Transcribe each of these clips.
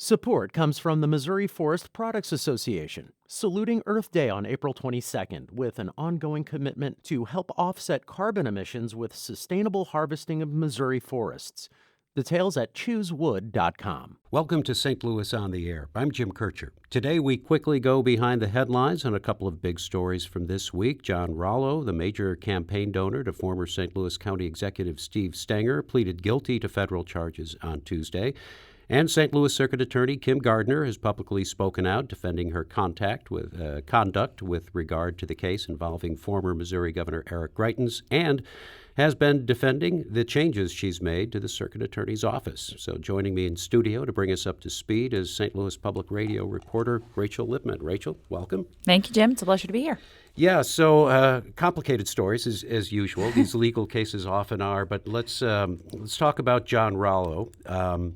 Support comes from the Missouri Forest Products Association, saluting Earth Day on April 22nd with an ongoing commitment to help offset carbon emissions with sustainable harvesting of Missouri forests. Details at choosewood.com. Welcome to St. Louis on the Air. I'm Jim Kirchherr. Today we quickly go behind the headlines on a couple of big stories from this week. John Rallo, the major campaign donor to former St. Louis County Executive Steve Stenger, pleaded guilty to federal charges on Tuesday. And St. Louis Circuit Attorney Kim Gardner has publicly spoken out, defending her conduct with regard to the case involving former Missouri Governor Eric Greitens, and has been defending the changes she's made to the Circuit Attorney's office. So joining me in studio to bring us up to speed is St. Louis Public Radio reporter Rachel Lippmann. Rachel, welcome. Thank you, Jim. It's a pleasure to be here. Yeah, so complicated stories as usual. These legal cases often are, but let's talk about John Rallo.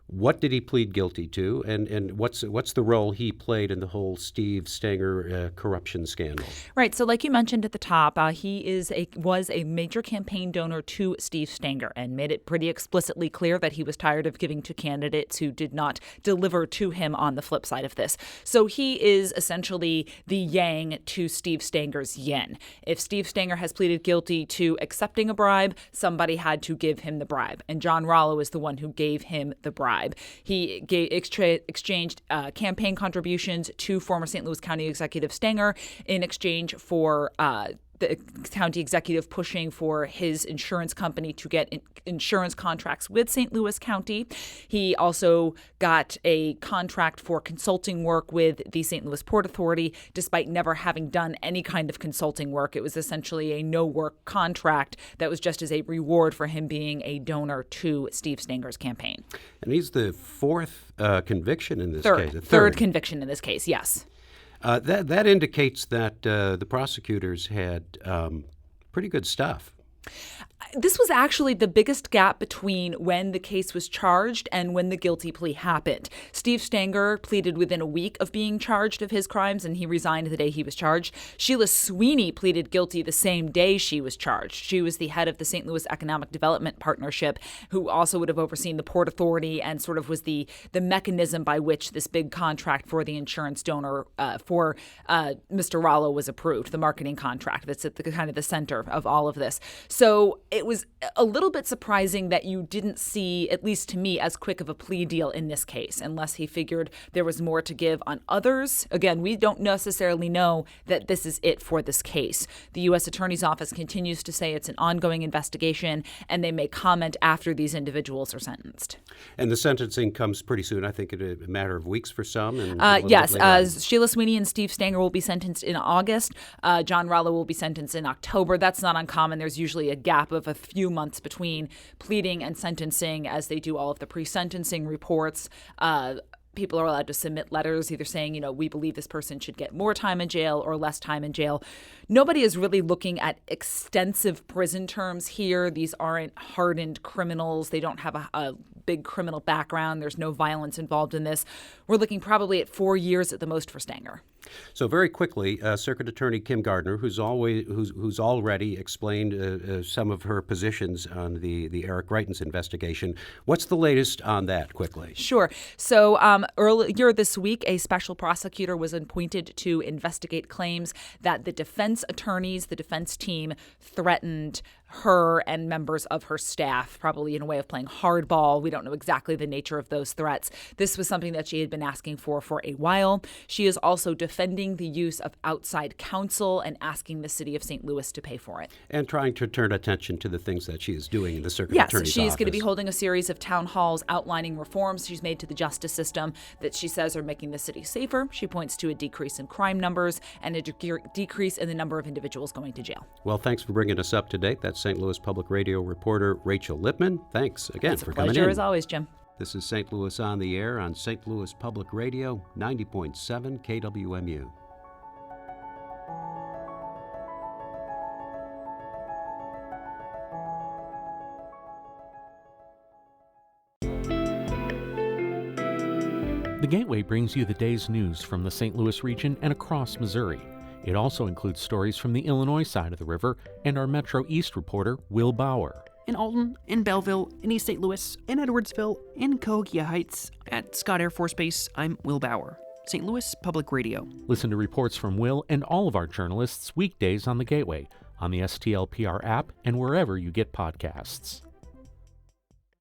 What did he plead guilty to, and what's the role he played in the whole Steve Stenger corruption scandal? Right. So, like you mentioned at the top, he was a major campaign donor to Steve Stenger and made it pretty explicitly clear that he was tired of giving to candidates who did not deliver to him on the flip side of this. So he is essentially the yang to Steve Stenger's yin. If Steve Stenger has pleaded guilty to accepting a bribe, somebody had to give him the bribe, and John Rallo is the one who gave him the bribe. He exchanged campaign contributions to former St. Louis County Executive Stenger in exchange for the county executive pushing for his insurance company to get insurance contracts with St. Louis County. He also got a contract for consulting work with the St. Louis Port Authority, despite never having done any kind of consulting work. It was essentially a no-work contract that was just as a reward for him being a donor to Steve Stenger's campaign. And he's the fourth conviction in this case. Third conviction in this case, yes. That indicates that the prosecutors had pretty good stuff. This was actually the biggest gap between when the case was charged and when the guilty plea happened. Steve Stenger pleaded within a week of being charged of his crimes, and he resigned the day he was charged. Sheila Sweeney pleaded guilty the same day she was charged. She was the head of the St. Louis Economic Development Partnership, who also would have overseen the Port Authority and sort of was the mechanism by which this big contract for the insurance donor for Mr. Rallo was approved, the marketing contract that's at the kind of the center of all of this. So it was a little bit surprising that you didn't see, at least to me, as quick of a plea deal in this case, unless he figured there was more to give on others. Again, we don't necessarily know that this is it for this case. The U.S. Attorney's Office continues to say it's an ongoing investigation, and they may comment after these individuals are sentenced. And the sentencing comes pretty soon, I think, in a matter of weeks for some. Yes, Sheila Sweeney and Steve Stenger will be sentenced in August. John Rallo will be sentenced in October. That's not uncommon. There's usually a gap of a few months between pleading and sentencing as they do all of the pre-sentencing reports. People are allowed to submit letters either saying, we believe this person should get more time in jail or less time in jail. Nobody is really looking at extensive prison terms here. These aren't hardened criminals. They don't have a big criminal background. There's no violence involved in this. We're looking probably at 4 years at the most for Stenger. So very quickly, Circuit Attorney Kim Gardner, who's already explained some of her positions on the Eric Greitens investigation. What's the latest on that, quickly? Sure. So earlier this week, a special prosecutor was appointed to investigate claims that the defense attorneys, the defense team, threatened her and members of her staff, probably in a way of playing hardball. We don't know exactly the nature of those threats. This was something that she had been asking for a while. She is also defending the use of outside counsel and asking the city of St. Louis to pay for it. And trying to turn attention to the things that she is doing in the Circuit Attorney's office. Yes, she's going to be holding a series of town halls outlining reforms she's made to the justice system that she says are making the city safer. She points to a decrease in crime numbers and a decrease in the number of individuals going to jail. Well, thanks for bringing us up to date. That's St. Louis Public Radio reporter Rachel Lippmann. Thanks again for coming in. It's a pleasure as always, Jim. This is St. Louis on the Air on St. Louis Public Radio, 90.7 KWMU. The Gateway brings you the day's news from the St. Louis region and across Missouri. It also includes stories from the Illinois side of the river and our Metro East reporter, Will Bauer. in Alton, in Belleville, in East St. Louis, in Edwardsville, in Cahokia Heights. At Scott Air Force Base, I'm Will Bauer, St. Louis Public Radio. Listen to reports from Will and all of our journalists weekdays on The Gateway, on the STLPR app, and wherever you get podcasts.